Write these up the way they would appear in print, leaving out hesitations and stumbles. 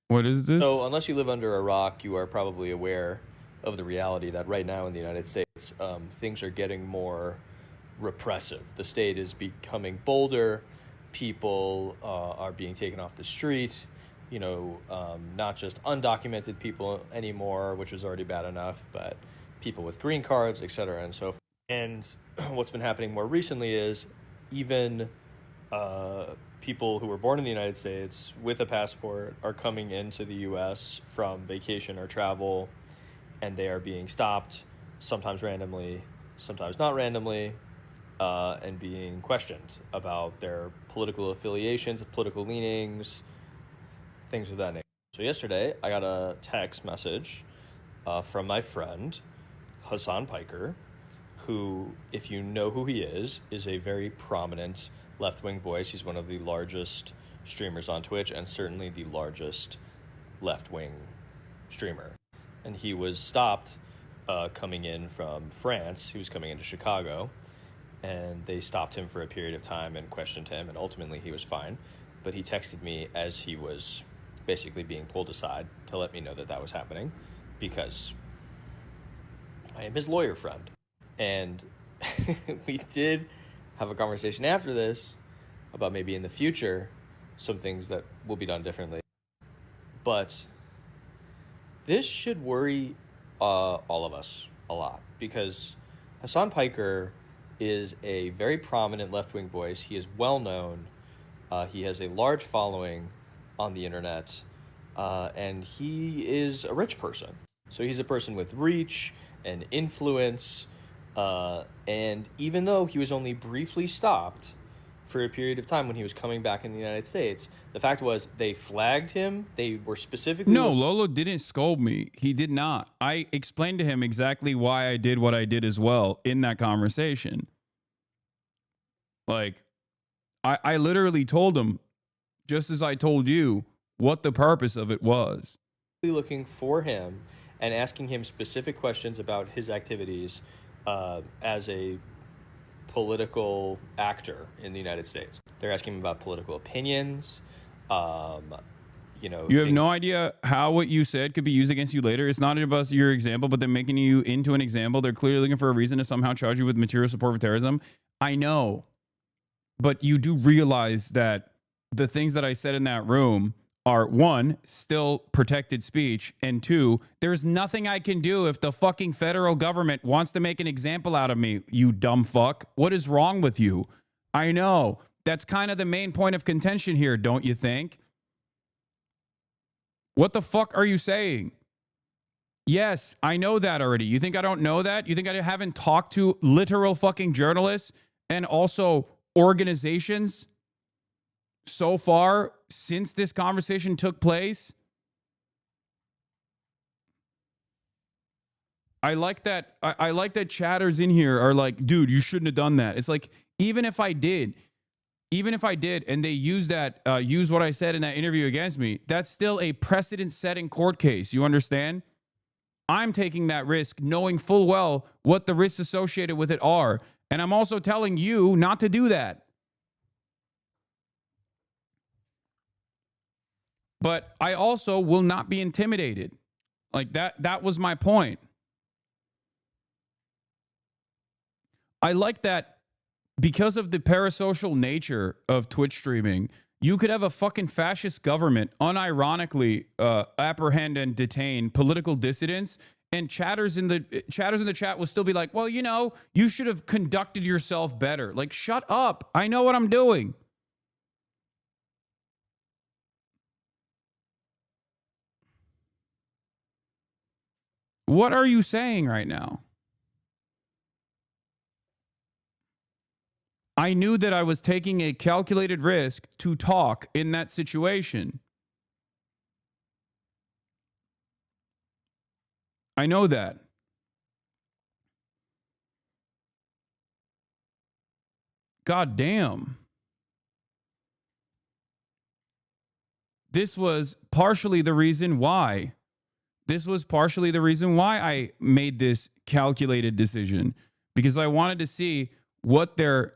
What is this? So, unless you live under a rock, you are probably aware of the reality that right now in the United States, things are getting more repressive. The state is becoming bolder. People are being taken off the street. Not just undocumented people anymore, which was already bad enough, but people with green cards, et cetera, and so forth. And what's been happening more recently is even people who were born in the United States with a passport are coming into the U.S. from vacation or travel, and they are being stopped, sometimes randomly, sometimes not randomly, and being questioned about their political affiliations, political leanings, things of that nature. So yesterday, I got a text message from my friend, Hasan Piker, who, if you know who he is a very prominent left-wing voice. He's one of the largest streamers on Twitch and certainly the largest left-wing streamer. And he was stopped coming in from France. He was coming into Chicago, and they stopped him for a period of time and questioned him, and ultimately he was fine. But he texted me as he was basically being pulled aside to let me know that that was happening, because I am his lawyer friend. And we did have a conversation after this about maybe in the future some things that will be done differently. But this should worry all of us a lot, because Hasan Piker is a very prominent left-wing voice. He is well known. He has a large following on the internet, and he is a rich person. So he's a person with reach and influence, and even though he was only briefly stopped for a period of time when he was coming back in the United States, the fact was they flagged him. They were specifically... No, Lolo didn't scold me. He did not. I explained to him exactly why I did what I did as well in that conversation. Like, I literally told him, just as I told you, what the purpose of it was. Looking for him and asking him specific questions about his activities as a political actor in the United States. They're asking him about political opinions. You have no idea how what you said could be used against you later. It's not about your example, but they're making you into an example. They're clearly looking for a reason to somehow charge you with material support for terrorism. I know, but you do realize that the things that I said in that room are, one, still protected speech, and two, there's nothing I can do if the fucking federal government wants to make an example out of me, you dumb fuck. What is wrong with you? I know. That's kind of the main point of contention here, don't you think? What the fuck are you saying? Yes, I know that already. You think I don't know that? You think I haven't talked to literal fucking journalists and also organizations so far since this conversation took place? I like that. I like that chatters in here are like, dude, you shouldn't have done that. It's like, even if I did, and they use what I said in that interview against me, that's still a precedent-setting court case. You understand? I'm taking that risk knowing full well what the risks associated with it are. And I'm also telling you not to do that. But I also will not be intimidated. Like that was my point. I like that because of the parasocial nature of Twitch streaming, you could have a fucking fascist government unironically apprehend and detain political dissidents, and chatters in the chat will still be like, well, you should have conducted yourself better. Like, shut up. I know what I'm doing. What are you saying right now? I knew that I was taking a calculated risk to talk in that situation. I know that. God damn. This was partially the reason why. I made this calculated decision, because I wanted to see what their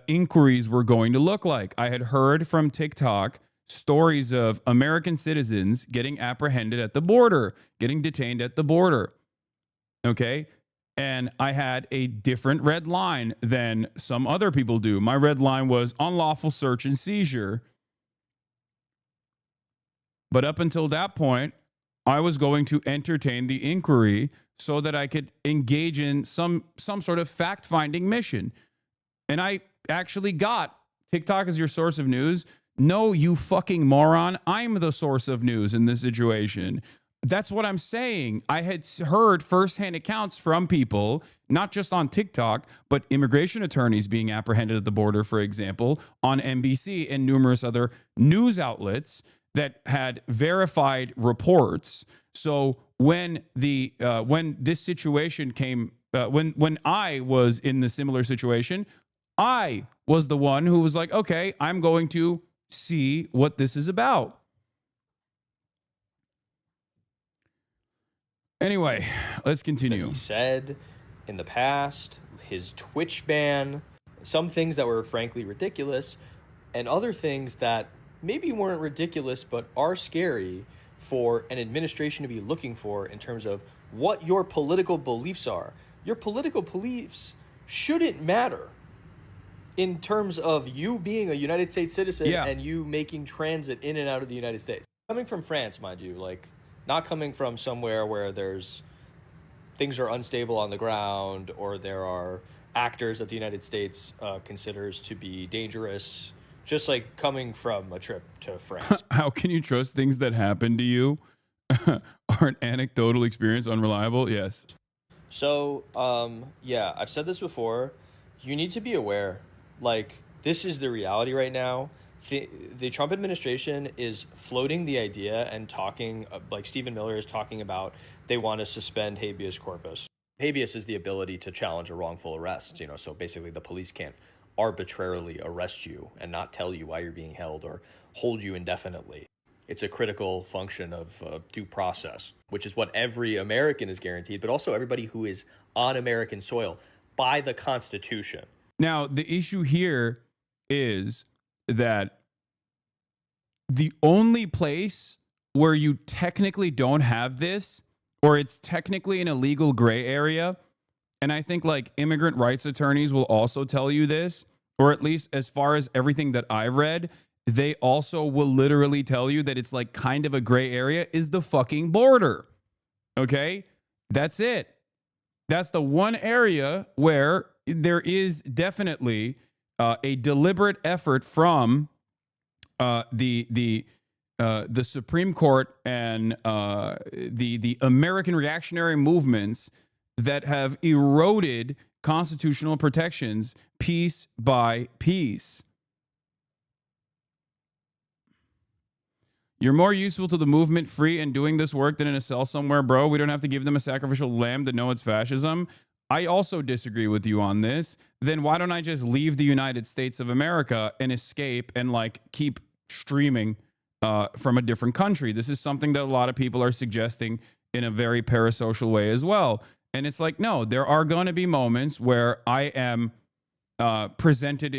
inquiries were going to look like. I had heard from TikTok stories of American citizens getting apprehended at the border, getting detained at the border. Okay. And I had a different red line than some other people do. My red line was unlawful search and seizure. But up until that point, I was going to entertain the inquiry so that I could engage in some sort of fact-finding mission. And I actually got TikTok as your source of news. No, you fucking moron. I'm the source of news in this situation. That's what I'm saying. I had heard firsthand accounts from people, not just on TikTok, but immigration attorneys being apprehended at the border, for example, on NBC and numerous other news outlets that had verified reports. So when this situation came, when I was in the similar situation, I was the one who was like, okay, I'm going to see what this is about. Anyway, let's continue. He said in the past, his Twitch ban, some things that were frankly ridiculous, and other things that maybe weren't ridiculous but are scary for an administration to be looking for in terms of what your political beliefs are. Your political beliefs shouldn't matter in terms of you being a United States citizen and you making transit in and out of the United States. Coming from France, mind you, like, not coming from somewhere where things are unstable on the ground, or there are actors that the United States considers to be dangerous, just like coming from a trip to France. How can you trust things that happen to you? Are an anecdotal experience unreliable? Yes. So, I've said this before. You need to be aware. Like, this is the reality right now. The Trump administration is floating the idea and talking, like Stephen Miller is talking about, they want to suspend habeas corpus. Habeas is the ability to challenge a wrongful arrest, so basically the police can't arbitrarily arrest you and not tell you why you're being held or hold you indefinitely. It's a critical function of due process, which is what every American is guaranteed, but also everybody who is on American soil by the Constitution. Now, the issue here is that the only place where you technically don't have this, or it's technically an illegal gray area, and I think like immigrant rights attorneys will also tell you this, or at least as far as everything that I've read, they also will literally tell you that it's like kind of a gray area, is the fucking border. Okay? That's it. That's the one area where there is definitely a deliberate effort from the Supreme Court and the American reactionary movements that have eroded constitutional protections piece by piece. You're more useful to the movement free and doing this work than in a cell somewhere, bro. We don't have to give them a sacrificial lamb to know it's fascism. I also disagree with you on this. Then why don't I just leave the United States of America and escape and like keep streaming from a different country? This is something that a lot of people are suggesting in a very parasocial way as well. And it's like, no, there are going to be moments where I am presented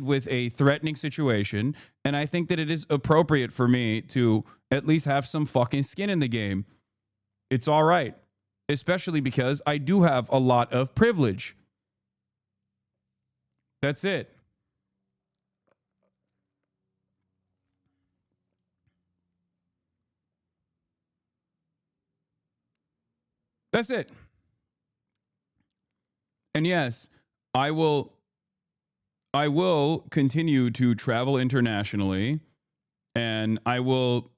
with a threatening situation, and I think that it is appropriate for me to at least have some fucking skin in the game. It's all right, especially because I do have a lot of privilege. That's it. That's it. And yes, I will continue to travel internationally, and I will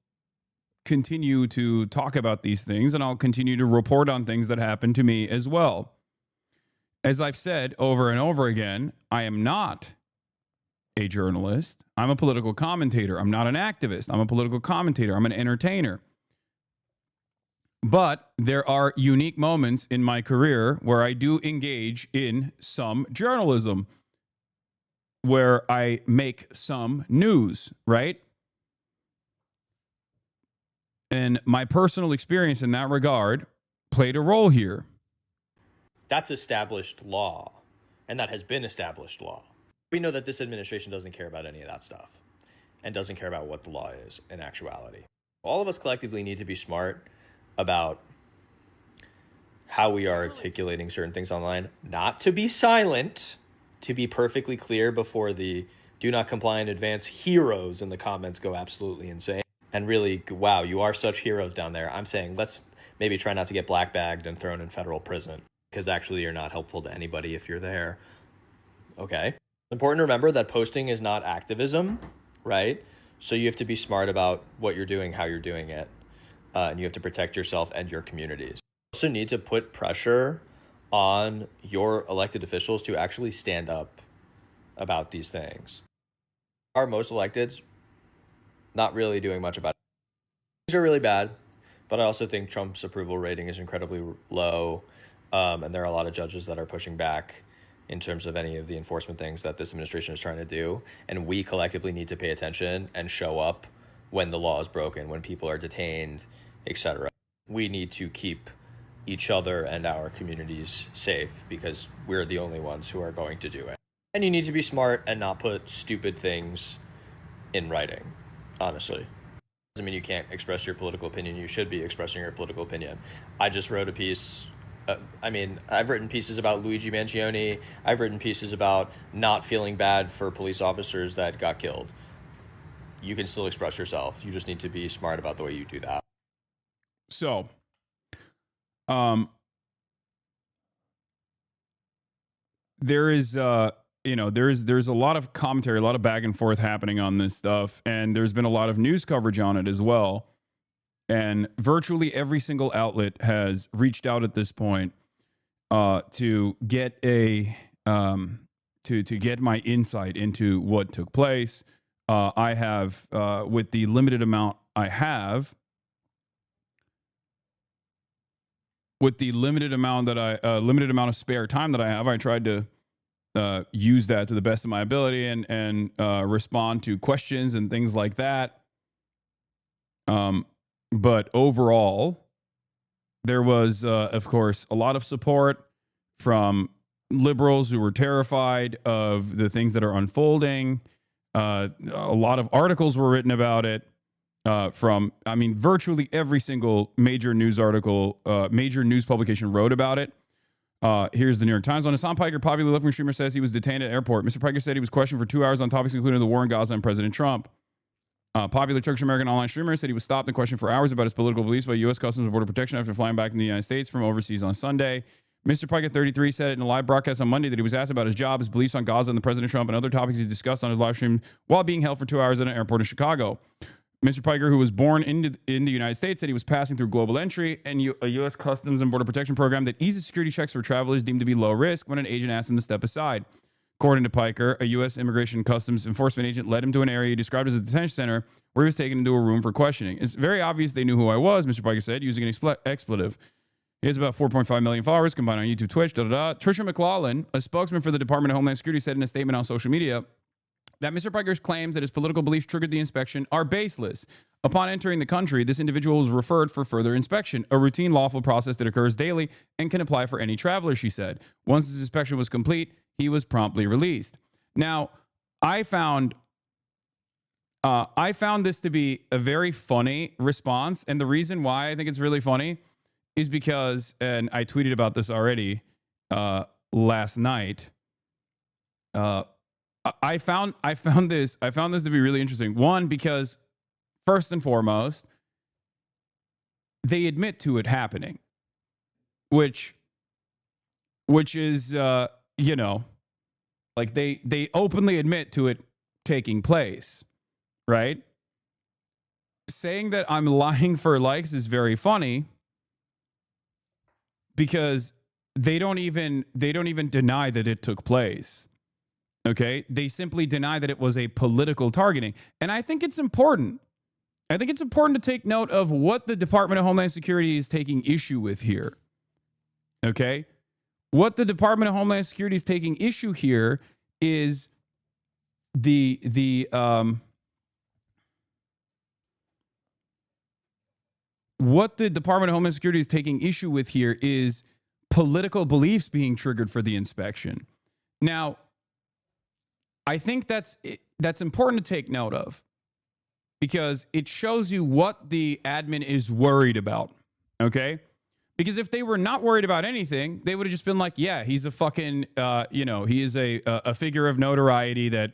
continue to talk about these things, and I'll continue to report on things that happen to me as well. As I've said over and over again, I am not a journalist. I'm a political commentator. I'm not an activist. I'm a political commentator. I'm an entertainer. But there are unique moments in my career where I do engage in some journalism, where I make some news, right? And my personal experience in that regard played a role here. That's established law, and that has been established law. We know that this administration doesn't care about any of that stuff. and doesn't care about what the law is in actuality. All of us collectively need to be smart about how we are articulating certain things online, not to be silent, to be perfectly clear before the do not comply in advance heroes in the comments go absolutely insane. And really, wow, you are such heroes down there. I'm saying let's maybe try not to get black bagged and thrown in federal prison, because actually you're not helpful to anybody if you're there. Okay. Important to remember that posting is not activism, right? So you have to be smart about what you're doing, how you're doing it, and you have to protect yourself and your communities. You also need to put pressure on your elected officials to actually stand up about these things. Are most electeds not really doing much about it? Things are really bad, but I also think Trump's approval rating is incredibly low, and there are a lot of judges that are pushing back in terms of any of the enforcement things that this administration is trying to do. And we collectively need to pay attention and show up when the law is broken, when people are detained, etc. We need to keep each other and our communities safe, because we're the only ones who are going to do it. And you need to be smart and not put stupid things in writing, honestly. Doesn't mean you can't express your political opinion. You should be expressing your political opinion. I just wrote a piece. I've written pieces about Luigi Mangione. I've written pieces about not feeling bad for police officers that got killed. You can still express yourself. You just need to be smart about the way you do that. So, there is, there's a lot of commentary, a lot of back and forth happening on this stuff, and there's been a lot of news coverage on it as well. And virtually every single outlet has reached out at this point to get a to get my insight into what took place. I have, with the limited amount I have, with the limited amount of spare time that I have, I tried to use that to the best of my ability and respond to questions and things like that. But overall, there was, of course, a lot of support from liberals who were terrified of the things that are unfolding. A lot of articles were written about it from virtually every single major news article, major news publication wrote about it. Here's the New York Times. On Hasan Piker, popular left-wing streamer, says he was detained at airport. Mr. Piker said he was questioned for 2 hours on topics including the war in Gaza and President Trump. Popular Turkish-American online streamer said he was stopped and questioned for hours about his political beliefs by U.S. Customs and Border Protection after flying back in the United States from overseas on Sunday. Mr. Piker, 33, said in a live broadcast on Monday that he was asked about his job, his beliefs on Gaza and the President Trump, and other topics he discussed on his live stream while being held for 2 hours at an airport in Chicago. Mr. Piker, who was born in the United States, said he was passing through global entry and a U.S. Customs and Border Protection program that eases security checks for travelers deemed to be low risk when an agent asked him to step aside. According to Piker, a U.S. Immigration Customs Enforcement agent led him to an area he described as a detention center where he was taken into a room for questioning. It's very obvious they knew who I was, Mr. Piker said, using an expletive. He has about 4.5 million followers combined on YouTube, Twitch, Tricia McLaughlin, a spokesman for the Department of Homeland Security, said in a statement on social media that Mr. Piker's claims that his political beliefs triggered the inspection are baseless. Upon entering the country, this individual was referred for further inspection, a routine lawful process that occurs daily and can apply for any traveler, she said. Once his inspection was complete, he was promptly released. Now, I found this to be a very funny response, and the reason why I think it's really funny is because, and I tweeted about this already last night. I found this to be really interesting. One, because first and foremost, they admit to it happening, which is like they openly admit to it taking place, right? Saying that I'm lying for likes is very funny because they don't even deny that it took place. Okay? They simply deny that it was a political targeting. And I think it's important. I think it's important to take note of what the Department of Homeland Security is taking issue with here. Okay? What the Department of Homeland Security is taking issue here is what the Department of Homeland Security is taking issue with here is political beliefs being triggered for the inspection. Now, I think that's important to take note of. because it shows you what the admin is worried about. Okay? Because if they were not worried about anything, they would have just been like, yeah, he's a fucking, he is a figure of notoriety that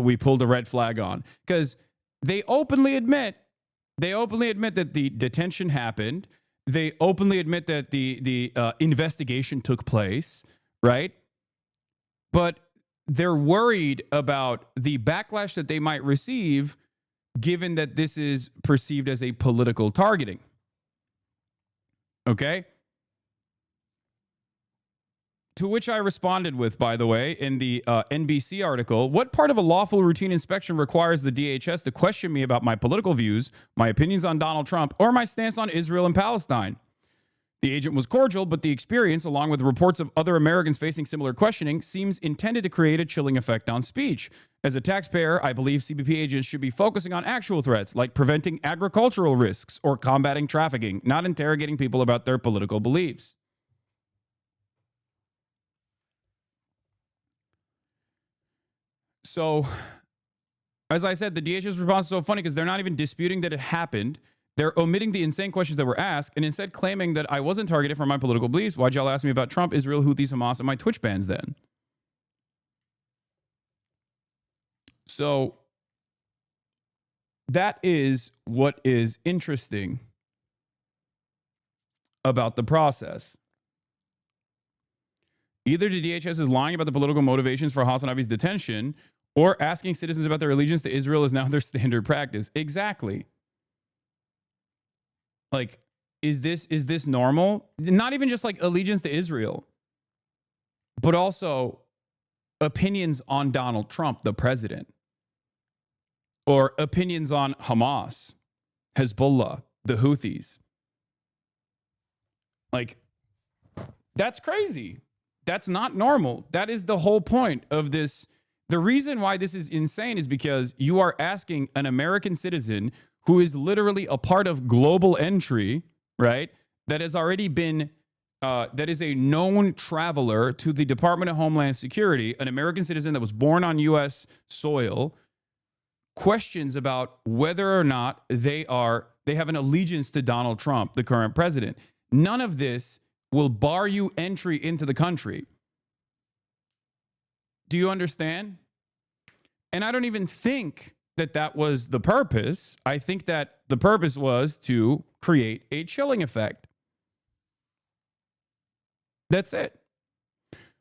we pulled a red flag on. Because they openly admit that the detention happened. They openly admit that the investigation took place, right? But they're worried about the backlash that they might receive, given that this is perceived as a political targeting. Okay? To which I responded with, by the way, in the NBC article, what part of a lawful routine inspection requires the DHS to question me about my political views, my opinions on Donald Trump, or my stance on Israel and Palestine? The agent was cordial, but the experience, along with reports of other Americans facing similar questioning, seems intended to create a chilling effect on speech. As a taxpayer, I believe CBP agents should be focusing on actual threats like preventing agricultural risks or combating trafficking, not interrogating people about their political beliefs. So, as I said, the DHS response is so funny because they're not even disputing that it happened. They're omitting the insane questions that were asked and instead claiming that I wasn't targeted for my political beliefs. Why'd y'all ask me about Trump, Israel, Houthis, Hamas, and my Twitch bans then? So that is what is interesting about the process. Either the DHS is lying about the political motivations for HasanAbi's detention, or asking citizens about their allegiance to Israel is now their standard practice. Exactly. Like, is this normal? Not even just like allegiance to Israel, but also opinions on Donald Trump, the president, or opinions on Hamas, Hezbollah, the Houthis. Like, that's crazy. That's not normal. That is the whole point of this. The reason why this is insane is because you are asking an American citizen who is literally a part of global entry, right? That has already been, that is a known traveler to the Department of Homeland Security, an American citizen that was born on U.S. soil, questions about whether or not they have an allegiance to Donald Trump, the current president. None of this will bar you entry into the country. Do you understand? And I don't even think that was the purpose. I think that the purpose was to create a chilling effect. That's it.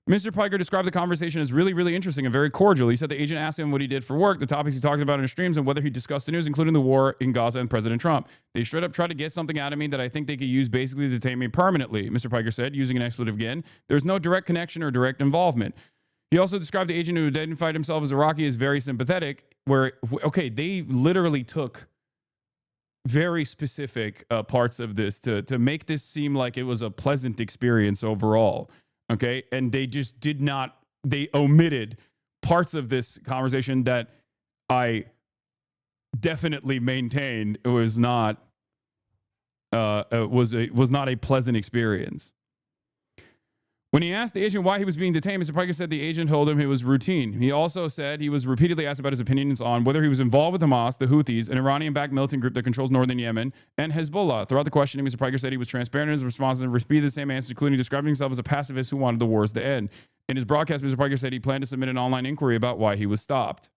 Mr. Piker described the conversation as really, really interesting and very cordial. He said the agent asked him what he did for work, the topics he talked about in his streams, and whether he discussed the news, including the war in Gaza and President Trump. They straight up tried to get something out of me that I think they could use basically to detain me permanently, Mr. Piker said, using an expletive again. There's no direct connection or direct involvement. He also described the agent who identified himself as Iraqi as very sympathetic, where, okay, they literally took very specific parts of this to make this seem like it was a pleasant experience overall. Okay. And they just did not, they omitted parts of this conversation that I definitely maintained it was not, was not a pleasant experience. When he asked the agent why he was being detained, Mr. Piker said the agent told him it was routine. He also said he was repeatedly asked about his opinions on whether he was involved with Hamas, the Houthis, an Iranian-backed militant group that controls northern Yemen, and Hezbollah. Throughout the questioning, Mr. Piker said he was transparent in his responses and repeated the same answers, including describing himself as a pacifist who wanted the wars to end. In his broadcast, Mr. Piker said he planned to submit an online inquiry about why he was stopped.